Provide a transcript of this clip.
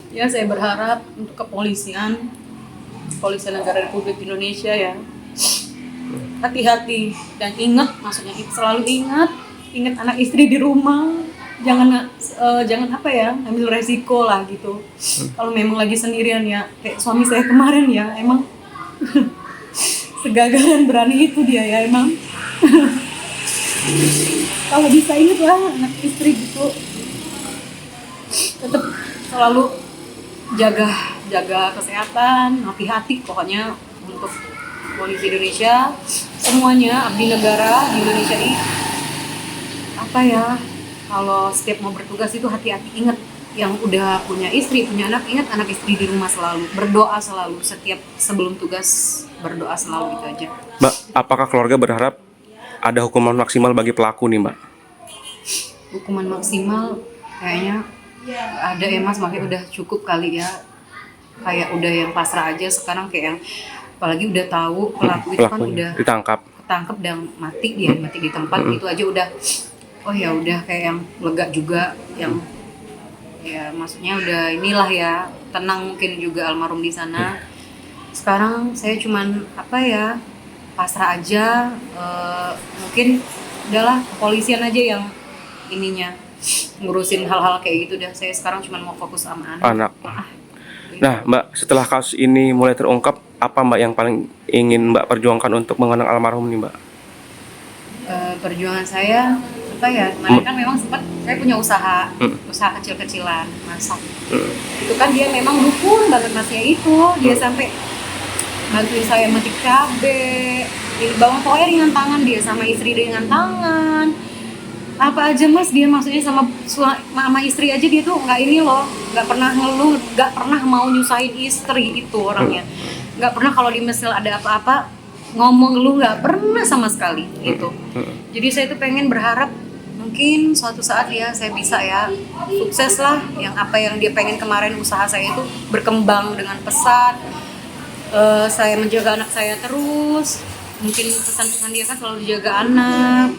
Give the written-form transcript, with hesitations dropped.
Ya, saya berharap untuk kepolisian negara Republik Indonesia ya, hati-hati dan ingat, maksudnya selalu ingat anak istri di rumah, jangan apa ya, ambil resiko lah gitu. Kalau memang lagi sendirian ya, kayak suami saya kemarin ya, emang segagaran berani itu dia ya emang. Kalau bisa ingat lah anak istri gitu, tetap selalu jaga kesehatan, hati-hati pokoknya untuk polisi Indonesia semuanya, abdi negara di Indonesia ini apa ya, kalau setiap mau bertugas itu hati-hati, ingat yang udah punya istri punya anak, ingat anak istri di rumah, selalu berdoa, selalu setiap sebelum tugas berdoa selalu, itu aja. Mbak, apakah keluarga berharap ada hukuman maksimal bagi pelaku nih, Mbak? Hukuman maksimal kayaknya ada ya Mas, makanya udah cukup kali ya, kayak udah yang pasrah aja sekarang, kayak yang apalagi udah tahu pelaku itu kan udah ditangkap dan mati di tempat, itu aja udah, oh ya udah kayak yang lega juga, yang ya maksudnya udah inilah ya, tenang mungkin juga almarhum di sana. Sekarang saya cuman apa ya, pasrah aja, mungkin udahlah kepolisian aja yang ininya ngurusin hal-hal kayak gitu dah. Saya sekarang cuma mau fokus sama anak. Nah, Mbak, setelah kasus ini mulai terungkap, apa Mbak yang paling ingin Mbak perjuangkan untuk mengenang almarhum nih, Mbak? Perjuangan saya apa ya, kemarin kan memang sempat saya punya usaha kecil-kecilan masak. Itu kan dia memang dukung banget Masnya itu, dia sampai bantuin saya metik cabe, bawang pokoknya ringan tangan, dia sama istri ringan tangan, apa aja Mas, dia maksudnya sama istri aja dia tuh nggak ini loh, nggak pernah ngeluh, nggak pernah mau nyusahin istri, itu orangnya nggak pernah. Kalau di mesil ada apa-apa ngomong ngeluh, nggak pernah sama sekali gitu. Jadi saya tuh pengen berharap mungkin suatu saat ya saya bisa ya sukses lah, yang apa yang dia pengen kemarin, usaha saya itu berkembang dengan pesat. Saya menjaga anak saya terus, mungkin pesan-pesan dia kan selalu jaga anak.